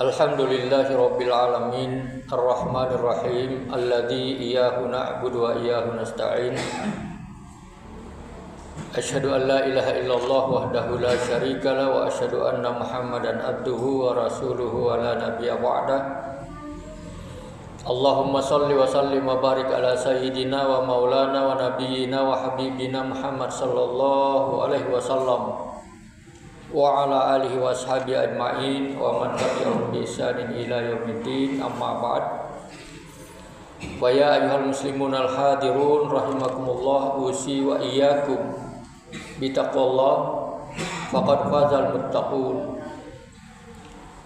Alhamdulillahi rabbil alamin arrahmanir rahim alladzi iyyahu na'budu wa iyyahu nasta'in. Asyhadu an la ilaha illallah wahdahu la syarika la wa asyhadu anna Muhammadan abduhu wa rasuluhu wa la nabiyya ba'dah. Allahumma salli wa sallim wa barik ala sayyidina wa maulana wa nabiyyina wa habibina Muhammad sallallahu alaihi wasallam wa ala alihi wa ashabi ajma'in wa man tabi'ahum bi ihsanin ila yaumiddin, amma ba'd. Wa ya ayyuhal muslimun al hadirun rahimakumullah, usi wa iyyakum bi taqwallah faqad fazal muttaqun.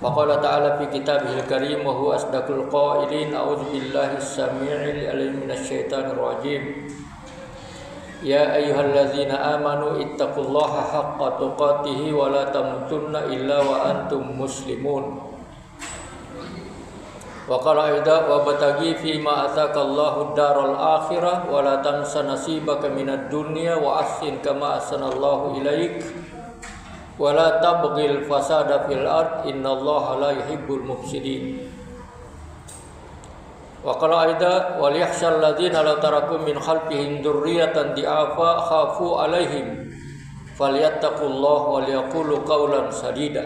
Wa qala ta'ala fi kitabihil karim wa huwa asdaqul qailin, a'udzu billahi as-sami'il alim minasyaitonir rajim. Ya ayyuhallazina amanu ittaqullaha haqqa tuqatih wa la tamutunna illa wa antum muslimun. Wa qala aidha wa bataghi fi ma ataqallahu ad-daral akhirah wa la tansa nasibaka minad dunya wa ahsin kama ahsanallahu ilaik wa la tabghil fasada fil ard innallaha la yuhibbul mufsidin. Wa qala aidha wal yakhshal ladzina law tarakum min khalfihim dzurriyyatan di'afa khafu alaihim falyattaqullaha wal yaqulu qawlan sadida.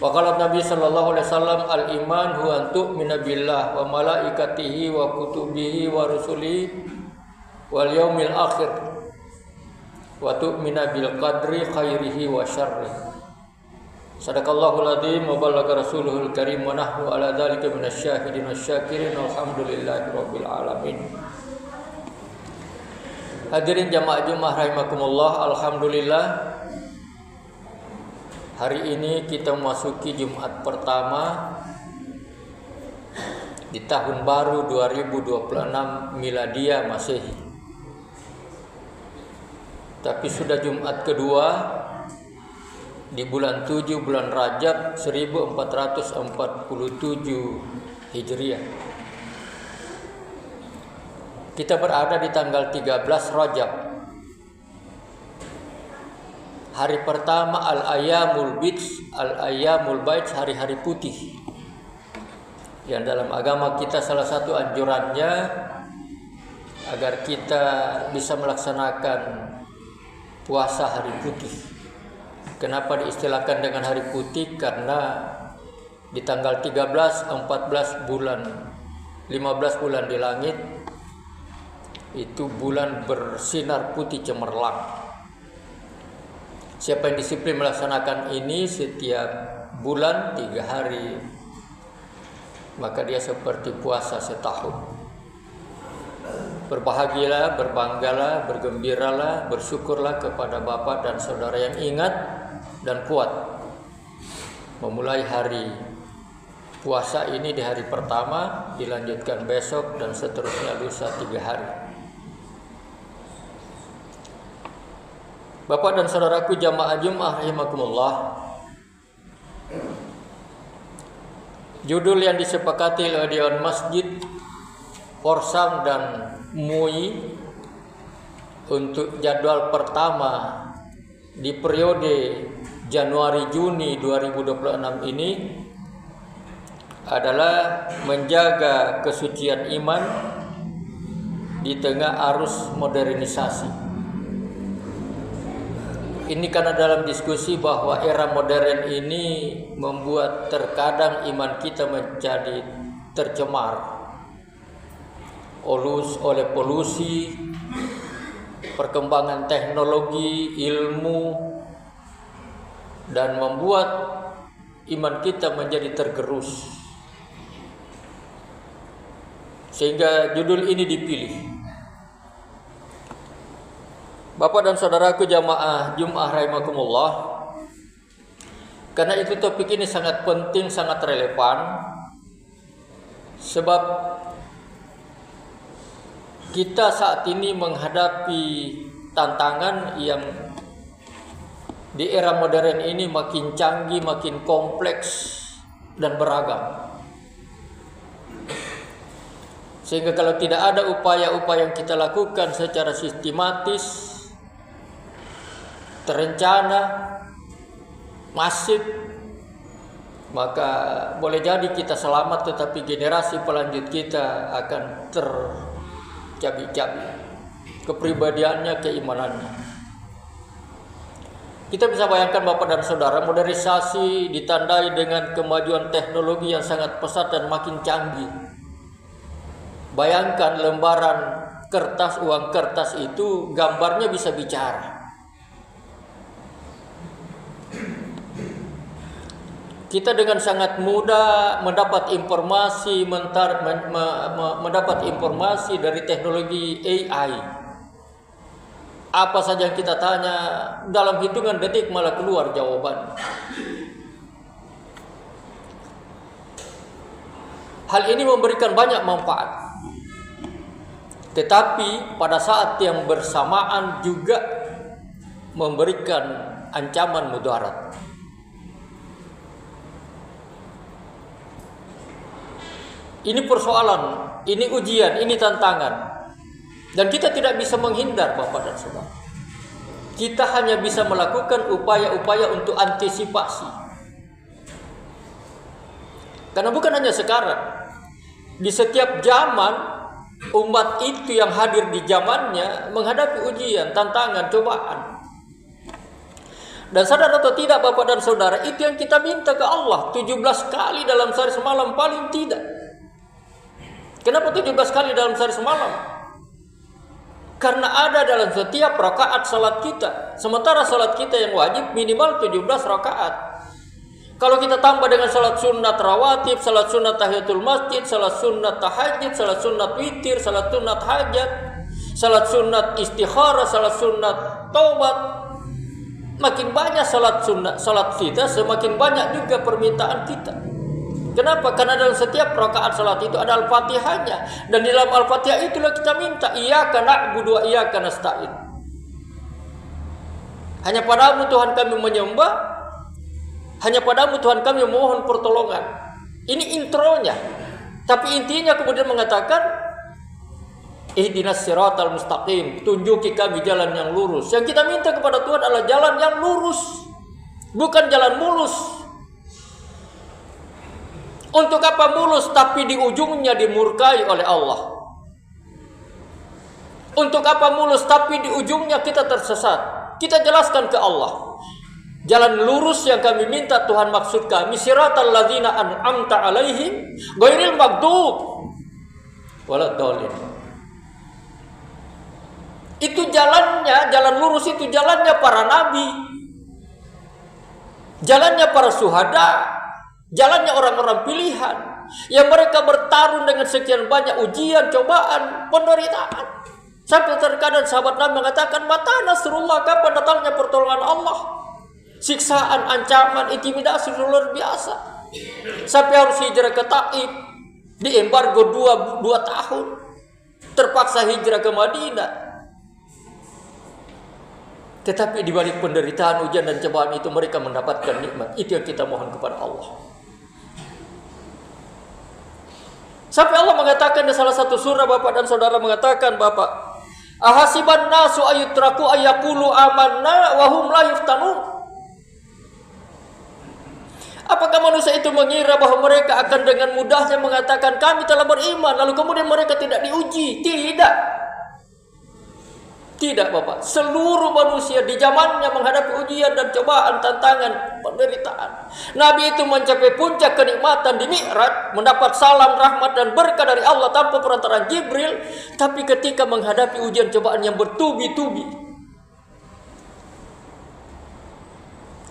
Wa qala Nabi sallallahu alaihi wasallam al iman huwa an tu'mina billah wa malaikatihi wa kutubihi wa rusulihi wal yaumil akhir wa tu'mina bil qadri khairihi wa syarrihi. Sadaqallahul adzim wa ballagha rasuluhul karim wa nahnu ala dzalika minasyahidin wasyakirin walhamdulillahi rabbil alamin. Hadirin jamaah Jumat rahimakumullah, alhamdulillah hari ini kita memasuki Jumat pertama di tahun baru 2026 miladiah Masehi. Tapi sudah Jumat kedua di bulan 7 bulan Rajab 1447 Hijriah. Kita berada di tanggal 13 Rajab. Hari pertama al-ayyamul bid, al-ayyamul baid, hari-hari putih. Yang dalam agama kita salah satu anjurannya agar kita bisa melaksanakan puasa hari putih. Kenapa diistilahkan dengan hari putih? Karena di tanggal 13, 14 bulan, 15 bulan di langit itu bulan bersinar putih cemerlang. Siapa yang disiplin melaksanakan ini setiap bulan 3 hari, maka dia seperti puasa setahun. Berbahagialah, berbanggalah, bergembiralah, bersyukurlah kepada Bapak dan saudara yang ingat dan kuat memulai hari puasa ini di hari pertama, dilanjutkan besok dan seterusnya lusa 3 hari. Bapak dan saudaraku jamaah Jumat rahimakumullah, judul yang disepakati oleh Dewan Masjid, Forsam dan MUI untuk jadwal pertama di periode Januari-Juni 2026 ini adalah menjaga kesucian iman di tengah arus modernisasi. Ini karena dalam diskusi bahwa era modern ini membuat terkadang iman kita menjadi tercemar oleh polusi, perkembangan teknologi, ilmu, dan membuat iman kita menjadi tergerus. Sehingga judul ini dipilih. Bapak dan saudaraku jamaah Jumat rahimakumullah, karena itu topik ini sangat penting, sangat relevan, sebab kita saat ini menghadapi tantangan yang di era modern ini makin canggih, makin kompleks dan beragam. Sehingga kalau tidak ada upaya-upaya yang kita lakukan secara sistematis, terencana, masif, maka boleh jadi kita selamat, tetapi generasi pelanjut kita akan tercabik-cabik kepribadiannya, keimanannya. Kita bisa bayangkan Bapak dan Saudara, modernisasi ditandai dengan kemajuan teknologi yang sangat pesat dan makin canggih. Bayangkan lembaran kertas, uang kertas itu gambarnya bisa bicara. Kita dengan sangat mudah mendapat informasi, mendapat informasi dari teknologi AI. Apa saja yang kita tanya, dalam hitungan detik malah keluar jawaban. Hal ini memberikan banyak manfaat, tetapi pada saat yang bersamaan juga memberikan ancaman mudarat. Ini persoalan, ini ujian, ini tantangan. Dan kita tidak bisa menghindar Bapak dan Saudara. Kita hanya bisa melakukan upaya-upaya untuk antisipasi. Karena bukan hanya sekarang, di setiap zaman umat itu yang hadir di zamannya menghadapi ujian, tantangan, cobaan. Dan sadar atau tidak Bapak dan Saudara, itu yang kita minta ke Allah 17 kali dalam sehari semalam paling tidak. Kenapa 17 kali dalam sehari semalam? Karena ada dalam setiap rakaat salat kita. Sementara salat kita yang wajib minimal 17 rakaat. Kalau kita tambah dengan salat sunat rawatib, salat sunat tahiyatul masjid, salat sunat tahajud, salat sunat witir, salat sunat hajat, salat sunat istikharah, salat sunat taubat, makin banyak salat kita, semakin banyak juga permintaan kita. Kenapa? Karena dalam setiap rakaat salat itu ada Al-Fatihahnya, dan di dalam Al-Fatihah itulah kita minta iyyaka na'budu wa iyyaka nasta'in. Hanya padamu Tuhan kami menyembah, hanya padamu Tuhan kami memohon pertolongan. Ini intronya. Tapi intinya kemudian mengatakan ihdinas siratal mustaqim, tunjuki kami jalan yang lurus. Yang kita minta kepada Tuhan adalah jalan yang lurus, bukan jalan mulus. Untuk apa mulus tapi di ujungnya dimurkai oleh Allah? Untuk apa mulus tapi di ujungnya kita tersesat? Kita jelaskan ke Allah. Jalan lurus yang kami minta Tuhan maksud kami siratal ladzina an'amta alaihim ghairil maghdub waladdallin. Itu jalannya, jalan lurus itu jalannya para nabi, jalannya para syuhada, jalannya orang-orang pilihan yang mereka bertarung dengan sekian banyak ujian, cobaan, penderitaan. Sampai terkadang sahabat Nabi mengatakan, "Mata nasrullah, kapan datangnya pertolongan Allah?" Siksaan, ancaman, intimidasi luar biasa. Sampai harus hijrah ke Taif, diembargo 2 tahun. Terpaksa hijrah ke Madinah. Tetapi di balik penderitaan, ujian dan cobaan itu mereka mendapatkan nikmat. Itu yang kita mohon kepada Allah. Sampai Allah mengatakan di salah satu surah, Bapak dan Saudara mengatakan, Bapak, ahasiban nasu ayutraku ayakulu amanna wahum la yuftanun. Apakah manusia itu mengira bahwa mereka akan dengan mudahnya mengatakan kami telah beriman, lalu kemudian mereka tidak diuji? Tidak. Tidak Bapak. Seluruh manusia di zamannya menghadapi ujian dan cobaan, tantangan, penderitaan. Nabi itu mencapai puncak kenikmatan di Mi'raj, mendapat salam, rahmat dan berkah dari Allah tanpa perantaraan Jibril. Tapi ketika menghadapi ujian cobaan yang bertubi-tubi,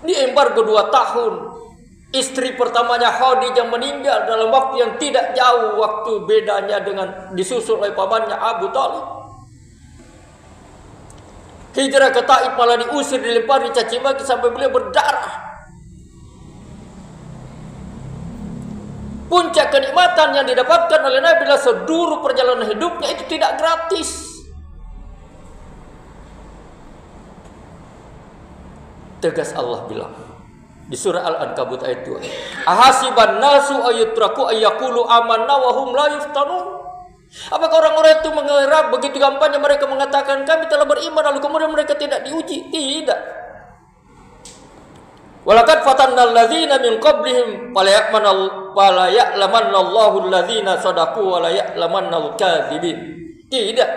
diembargo 2 tahun. Istri pertamanya Khadijah meninggal dalam waktu yang tidak jauh waktu bedanya dengan disusul oleh pamannya Abu Thalib. Hijrah ke Taif malah diusir, dilempari caci maki sampai beliau berdarah. Puncak kenikmatan yang didapatkan oleh Nabi adalah seluruh perjalanan hidupnya itu tidak gratis. Tegas Allah bilang di surah Al-Ankabut ayat 2. Ahasiban nasu ayutraku ayyaqulu amanna wa hum la yuftanun. Apakah orang-orang itu mengira begitu gampangnya mereka mengatakan kami telah beriman lalu kemudian mereka tidak diuji? Tidak. Walaqad fatanna alladzina min qablihim fala ya'lamanna Allahu alladzina sadaqu wa la ya'lamanna al-kadzibin. Tidak,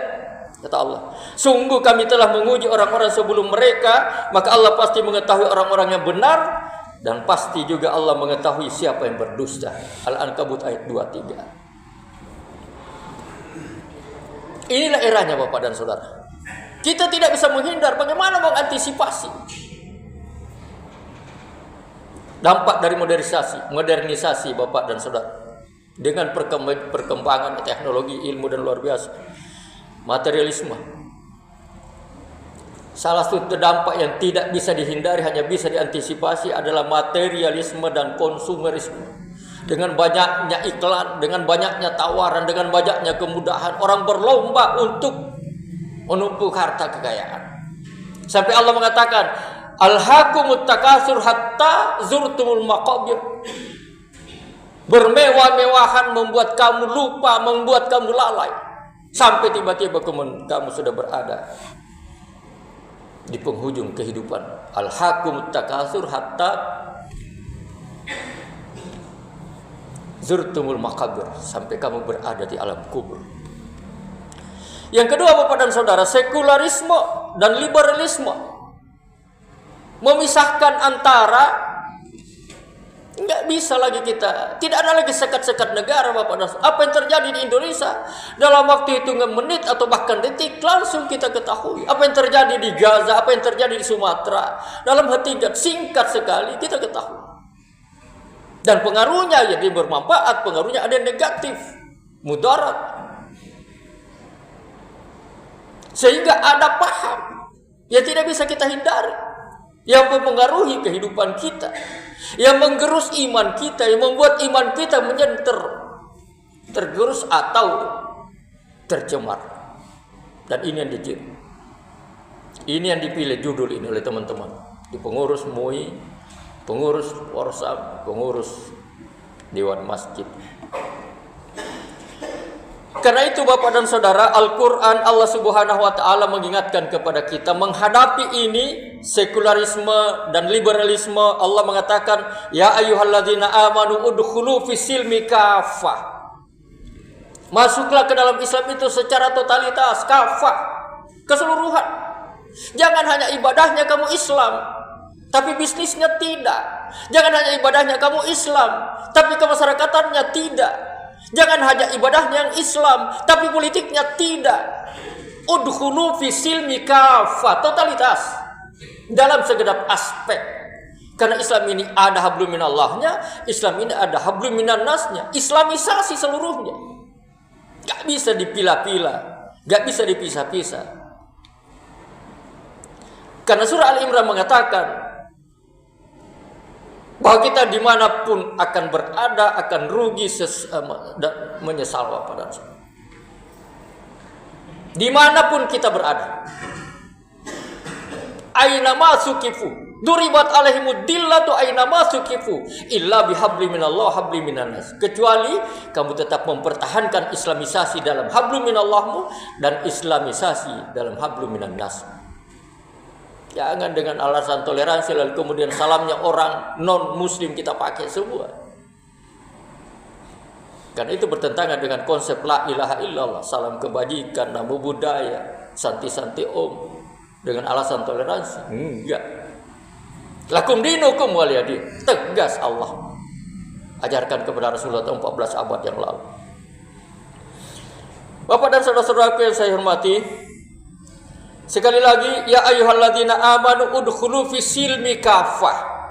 kata Allah. Sungguh kami telah menguji orang-orang sebelum mereka, maka Allah pasti mengetahui orang-orang yang benar dan pasti juga Allah mengetahui siapa yang berdusta. Al-Ankabut ayat 23. Inilah eranya Bapak dan Saudara. Kita tidak bisa menghindar. Bagaimana mengantisipasi dampak dari modernisasi Bapak dan Saudara, dengan perkembangan teknologi, ilmu dan luar biasa, materialisme. Salah satu dampak yang tidak bisa dihindari, hanya bisa diantisipasi adalah materialisme dan konsumerisme. Dengan banyaknya iklan, dengan banyaknya tawaran, dengan banyaknya kemudahan, orang berlomba untuk menumpuk harta kekayaan. Sampai Allah mengatakan, alhaakumut takasur hatta zurtumul maqabir. Bermewah-mewahan membuat kamu lupa, membuat kamu lalai, sampai tiba-tiba kamu sudah berada di penghujung kehidupan. Alhaakumut takasur hatta zurtumul maqabir, sampai kamu berada di alam kubur. Yang kedua Bapak dan Saudara, sekularisme dan liberalisme memisahkan antara, nggak bisa lagi kita, tidak ada lagi sekat-sekat negara Bapak dan Saudara. Apa yang terjadi di Indonesia dalam waktu hitungan menit atau bahkan detik langsung kita ketahui. Apa yang terjadi di Gaza, apa yang terjadi di Sumatera dalam hentikan singkat sekali kita ketahui. Dan pengaruhnya jadi bermanfaat, pengaruhnya ada yang negatif, mudarat. Sehingga ada paham yang tidak bisa kita hindari, yang mempengaruhi kehidupan kita, yang menggerus iman kita, yang membuat iman kita menjadi tergerus atau tercemar. Dan ini yang dicuri. Ini yang dipilih judul ini oleh teman-teman di pengurus MUI, pengurus Warsam, pengurus Dewan Masjid. Karena itu Bapak dan Saudara, Al-Quran Allah Subhanahu wa Ta'ala mengingatkan kepada kita menghadapi ini sekularisme dan liberalisme. Allah mengatakan, ya ayyuhalladzina amanu udkhulu fis-silmi kafah. Masuklah ke dalam Islam itu secara totalitas, kafah, keseluruhan. Jangan hanya ibadahnya kamu Islam, tapi bisnisnya tidak. Jangan hanya ibadahnya kamu Islam, tapi kemasyarakatannya tidak. Jangan hanya ibadahnya yang Islam, tapi politiknya tidak. Udkhulu fi silmi kafah, totalitas dalam segenap aspek. Karena Islam ini ada hablum minallahnya, Islam ini ada hablum minan nasnya, islamisasi seluruhnya. Gak bisa dipilah-pilah, gak bisa dipisah-pisah. Karena surah Al-Imran mengatakan bahwa kita dimanapun akan berada, akan rugi dan menyesal Bapak dan Saudara. Dimanapun kita berada, aina masukifu duribat alaihimud dillatu aina masukifu illa bihabli minallah habli minan nas. Kecuali kamu tetap mempertahankan islamisasi dalam hablu minallahmu dan islamisasi dalam hablu minan nas. Jangan dengan alasan toleransi lalu kemudian salamnya orang non muslim kita pakai semua. Karena itu bertentangan dengan konsep la ilaha illallah, salam kebajikan, namo budaya, santi-santi om, dengan alasan toleransi. Enggak. Lakum dinukum waliyadin, tegas Allah ajarkan kepada Rasulullah 14 abad yang lalu. Bapak dan saudara-saudaraku yang saya hormati, sekali lagi, ya ayyuhalladzina amanu udkhulu fis silmi kafah.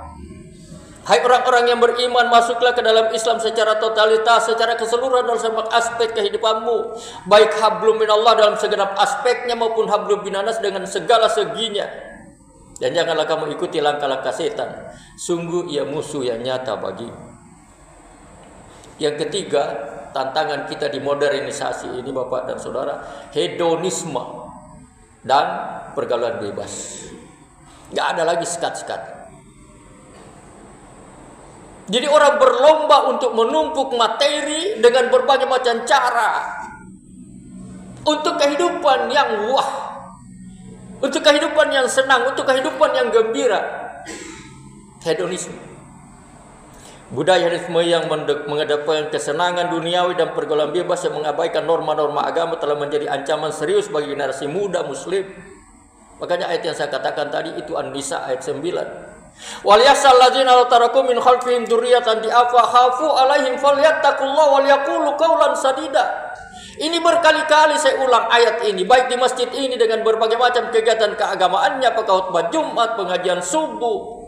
Hai orang-orang yang beriman, masuklah ke dalam Islam secara totalitas, secara keseluruhan dalam semua aspek kehidupanmu, baik hablum minallah dalam segenap aspeknya maupun hablum minanas dengan segala seginya. Dan janganlah kamu ikuti langkah-langkah setan, sungguh ia musuh yang nyata bagimu. Yang ketiga, tantangan kita di modernisasi ini Bapak dan Saudara, hedonisme dan pergaulan bebas. Gak ada lagi sekat-sekat. Jadi orang berlomba untuk menumpuk materi dengan berbagai macam cara untuk kehidupan yang wah, untuk kehidupan yang senang, untuk kehidupan yang gembira. Hedonisme. Budaya hedonisme yang mengedepankan kesenangan duniawi dan pergaulan bebas yang mengabaikan norma-norma agama telah menjadi ancaman serius bagi generasi muda muslim. Makanya ayat yang saya katakan tadi itu An-Nisa ayat 9. Wal yasal ladzina law taraku min khalfihim dzurriyyatan di'afa khafu alaihim falyattaqullaha wal yaqulu qawlan sadida. Ini berkali-kali saya ulang ayat ini, baik di masjid ini dengan berbagai macam kegiatan keagamaannya, apakah khutbah Jumat, pengajian subuh,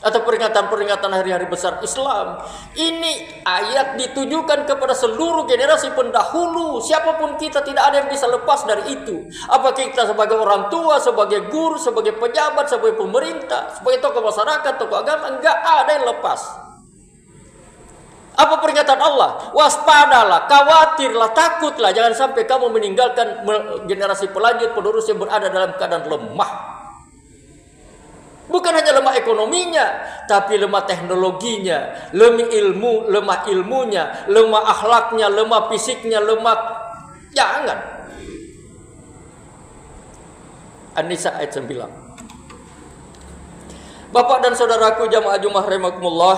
atau peringatan-peringatan hari-hari besar Islam. Ini ayat ditujukan kepada seluruh generasi pendahulu. Siapapun kita, tidak ada yang bisa lepas dari itu. Apa kita sebagai orang tua, sebagai guru, sebagai pejabat, sebagai pemerintah, sebagai tokoh masyarakat, tokoh agama, enggak ada yang lepas. Apa peringatan Allah? Waspadalah, khawatirlah, takutlah, jangan sampai kamu meninggalkan generasi pelanjut penerus yang berada dalam keadaan lemah. Bukan hanya lemah ekonominya, tapi lemah teknologinya, lemah ilmunya, lemah akhlaknya, lemah fisiknya, lemah. Jangan. An-Nisa ayat 9. Bapak dan saudaraku jamaah Jumat rahimakumullah,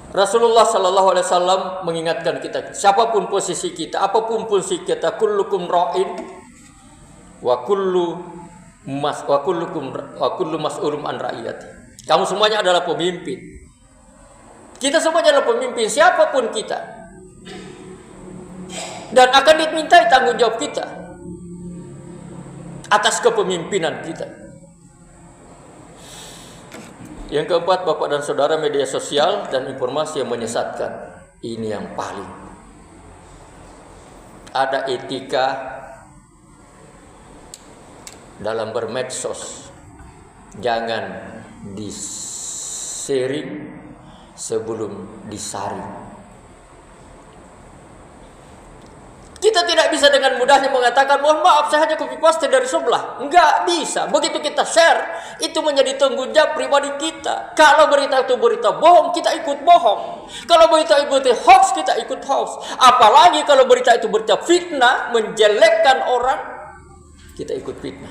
Rasulullah sallallahu alaihi wasallam mengingatkan kita, siapapun posisi kita, apapun fungsi kita, kullukum ra'in wa kullu mas'ulun an ra'iyati. Kamu semuanya adalah pemimpin. Kita semuanya adalah pemimpin, siapapun kita. Dan akan dimintai tanggung jawab kita atas kepemimpinan kita. Yang keempat, Bapak dan Saudara, media sosial dan informasi yang menyesatkan. Ini yang paling. Ada etika dalam bermedsos. Jangan di-sharing sebelum disaring. Kita tidak bisa dengan mudahnya mengatakan, mohon maaf saya hanya copy paste dari sebelah. Enggak bisa. Begitu kita share, itu menjadi tanggung jawab pribadi kita. Kalau berita itu berita bohong, kita ikut bohong. Kalau berita itu berita hoax, kita ikut hoax. Apalagi kalau berita itu berita fitnah, menjelekkan orang, kita ikut fitnah.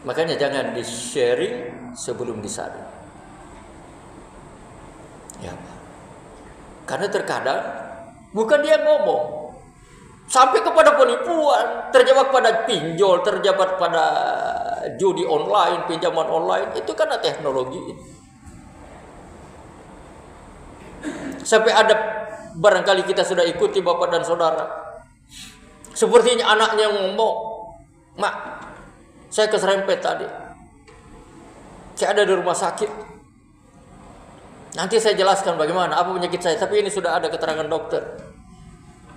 Makanya jangan di-sharing sebelum disaring. Ya. Karena terkadang bukan dia ngomong, sampai kepada penipuan, terjebak pada pinjol, terjebak pada judi online, pinjaman online, itu karena teknologi. Sampai ada barangkali kita sudah ikuti Bapak dan Saudara, sepertinya anaknya ngomong, "Mak, saya keserempet tadi, saya ada di rumah sakit. Nanti saya jelaskan bagaimana, apa penyakit saya, tapi ini sudah ada keterangan dokter.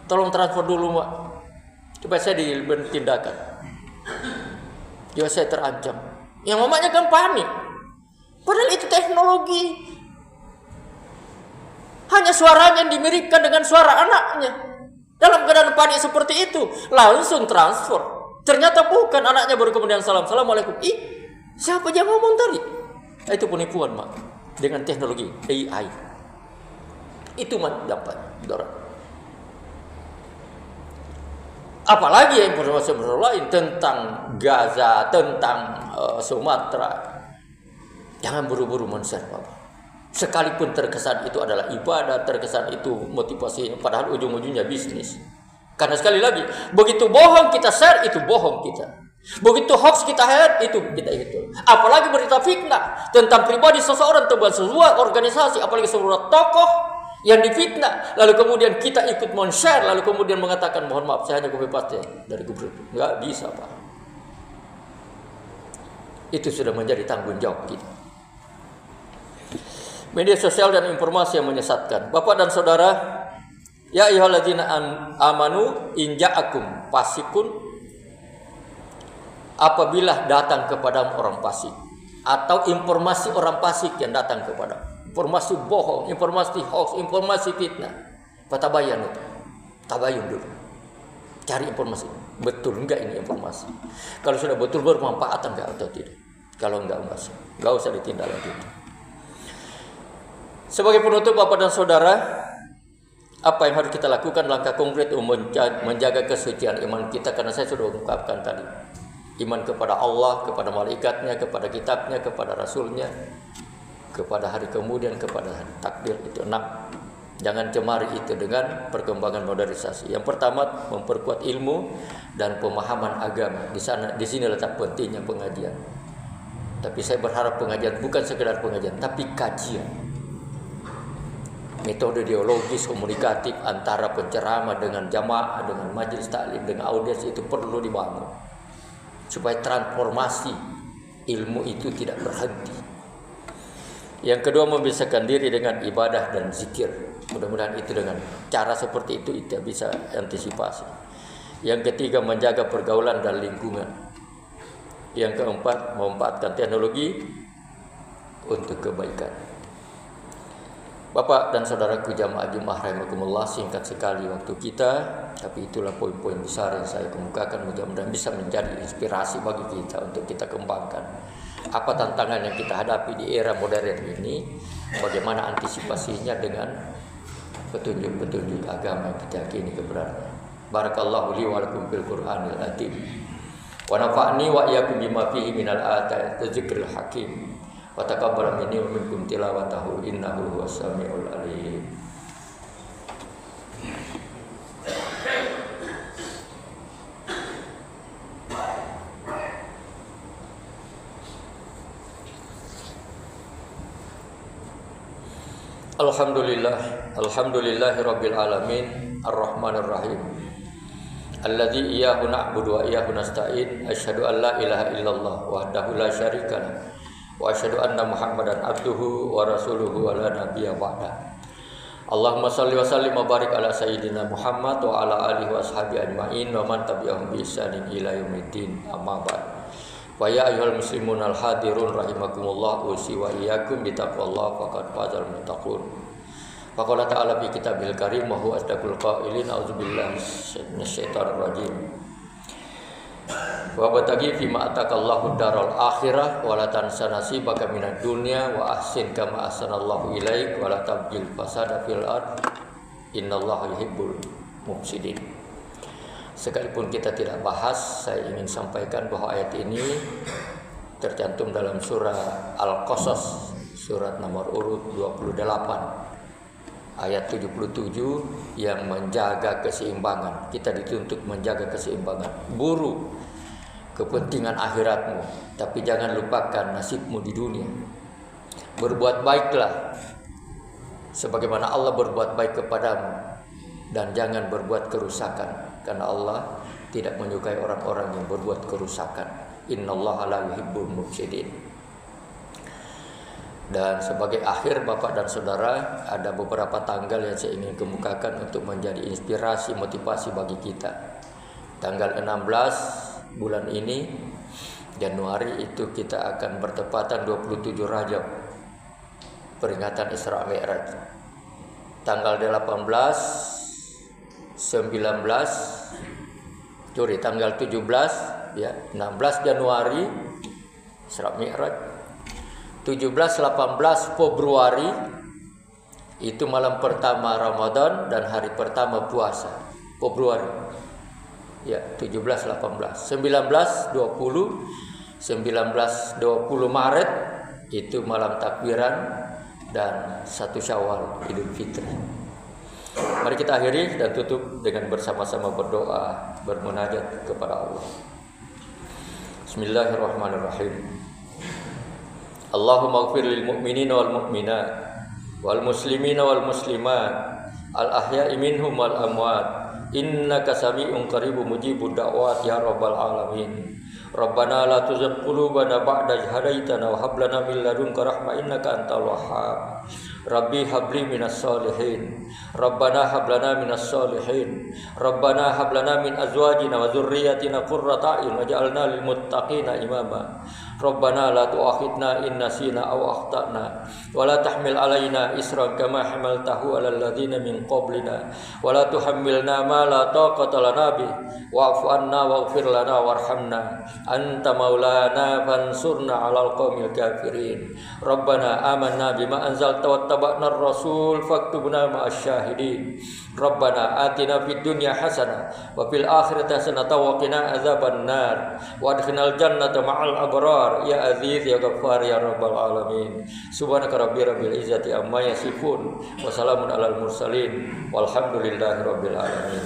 Tolong transfer dulu, Mak, supaya saya diberi tindakan." Juga saya terancam. Yang mamanya kan panik. Padahal itu teknologi. Hanya suaranya yang dimiripkan dengan suara anaknya. Dalam keadaan panik seperti itu, langsung transfer. Ternyata bukan anaknya, baru kemudian salam. Assalamualaikum. Ih, siapa yang ngomong tadi? Itu penipuan, Mak. Dengan teknologi AI. Itu dapat dorong. Apalagi informasi lain tentang Gaza, tentang Sumatera. Jangan buru-buru men-share, Bapak. Sekalipun terkesan itu adalah ibadah, terkesan itu motivasi, padahal ujung-ujungnya bisnis. Karena sekali lagi, begitu bohong kita share, itu bohong kita. Begitu hoax kita share, itu kita itu. Apalagi berita fitnah tentang pribadi seseorang, tentang sebuah organisasi, apalagi sebuah tokoh yang difitnah, lalu kemudian kita ikut men-share, lalu kemudian mengatakan, mohon maaf saya hanya copy paste dari Google. Enggak bisa, Pak. Itu sudah menjadi tanggung jawab kita. Media sosial dan informasi yang menyesatkan. Bapak dan Saudara, ya ayyuhalladzina amanu in ja'akum fasikun, apabila datang kepada orang fasik atau informasi orang fasik yang datang kepada, informasi bohong, informasi hoax, informasi fitnah, fatabayanu, tabayun dulu, cari informasi betul enggak ini informasi. Kalau sudah betul bermanfaat enggak atau tidak. Kalau enggak usah ditindaklanjuti. Sebagai penutup, Bapak dan Saudara, apa yang harus kita lakukan, langkah konkret untuk menjaga kesucian iman kita, karena saya sudah ungkapkan tadi. Iman kepada Allah, kepada malaikatnya, kepada kitabnya, kepada rasulnya, kepada hari kemudian, kepada takdir. Itu 6. Jangan cemari itu dengan perkembangan modernisasi. Yang pertama, memperkuat ilmu dan pemahaman agama. Di sini letak pentingnya pengajian. Tapi saya berharap pengajian bukan sekedar pengajian, tapi kajian. Metode ideologis komunikatif antara penceramah dengan jamaah, dengan majelis taklim, dengan audiens itu perlu dibangun supaya transformasi ilmu itu tidak berhenti. Yang kedua, membiasakan diri dengan ibadah dan zikir. Mudah-mudahan itu dengan cara seperti itu kita bisa antisipasi. Yang ketiga, menjaga pergaulan dan lingkungan. Yang keempat, memanfaatkan teknologi untuk kebaikan. Bapak dan saudaraku jamaah Jumat rahimakumullah, singkat sekali waktu kita, tapi itulah poin-poin besar yang saya kemukakan, mudah-mudahan bisa menjadi inspirasi bagi kita untuk kita kembangkan. Apa tantangan yang kita hadapi di era modern ini, bagaimana antisipasinya dengan petunjuk-petunjuk agama yang kita yakini kebenaran. Barakallahu li wa lakum fil Qur'anil azim. Wa nafa'ni wa iyyakum bima fihi minal ayati dzikril hakim. Wa taqabbal minni wa minkum tilawatahu innahu huwas samiul alim. Alhamdulillahirabbil alamin arrahmanir rahim. Alladzi iyyahu na'budu wa iyyahu nasta'in. Asyhadu an la ilaha illallah wahdahu la syarikalah wa asyhadu anna Muhammadan abduhu wa rasuluhu wa la nabiyya ba'da. Allahumma shalli wa sallim wa barik ala sayyidina Muhammad wa ala alihi wa ashabihi ajmain wa man tabi'ahum bi ihsanin ila yaumiddin. Amma ba'd. Wa ya ayyuhal muslimun al hadirun rahimakumullah, usi wa iyyakum bi taqwallah faqad fazal muttaqun. Faqala ta'ala fi kitabil karim wa huwa asdaqul qailin a'udzubillahi minasyaitonir rajim. Wa bataghi fi ma ataqallahu daral akhirah wa la tansa nasibaka minad dunya wa ahsin kama ahsanallahu ilaik wa la tabghil fasada fil ard innallaha yuhibbul mufsidin. Sekalipun kita tidak bahas, saya ingin sampaikan bahwa ayat ini tercantum dalam surah Al-Qasas, surat nomor urut 28, ayat 77, yang menjaga keseimbangan. Kita dituntut menjaga keseimbangan. Buru kepentingan akhiratmu, tapi jangan lupakan nasibmu di dunia. Berbuat baiklah sebagaimana Allah berbuat baik kepadamu, dan jangan berbuat kerusakan, karena Allah tidak menyukai orang-orang yang berbuat kerusakan. Innallaha la yuhibbul mufsidin. Dan sebagai akhir, Bapak dan Saudara, ada beberapa tanggal yang saya ingin kemukakan untuk menjadi inspirasi, motivasi bagi kita. Tanggal 16 bulan ini, Januari, itu kita akan bertepatan 27 Rajab, peringatan Isra Mi'raj. Tanggal 18, 19, tanggal 17, ya, 16 Januari Isra Mi'raj. 17, 18 Februari itu malam pertama Ramadan dan hari pertama puasa. Februari. Ya, 17, 18. 19, 20, 19, 20 Maret itu malam takbiran dan 1 Syawal Idul Fitri. Mari kita akhiri dan tutup dengan bersama-sama berdoa, bermunajat kepada Allah. Bismillahirrahmanirrahim. Allahumma ighfir lil mu'minina wal mu'minat wal muslimina wal muslimat al ahya'i minhum wal amwat innaka sami'un qaribun mujibud da'wat ya rabbal alamin. Rabbana la tuzigh qulubana ba'da idh hadaitana wa hab lana min ladunka rahmah innaka antal wahhab. Rabbi habli minas solihin. Rabbana hab lana minas solihin. Rabbana hab lana min azwajina wa dzurriyyatina qurrata a'yun waj'alna lil muttaqina imama. Rabbana la tu'akhidna in nasina aw akhtana wa la tahmil alaina isran kama hamaltahu alal ladzina min qablina wa la tuhammilna ma la taqata lana bi wa'fu anna waghfir lana warhamna anta maulana fansurna 'alal qaumil kafirin. Rabbana amanna bima anzalta wattaba'na ar-rasul faktubna ma'asy syahidin. Rabbana atina fid dunya hasanah wa fil akhirati hasanah wa qina adzabannar wa adkhilnal jannata ma'al abrar ya aziz ya ghaffar ya rabbal alamin. Subhanaka rabbil izzati amma yasifun wa salamun alal mursalin walhamdulillahi rabbil alamin.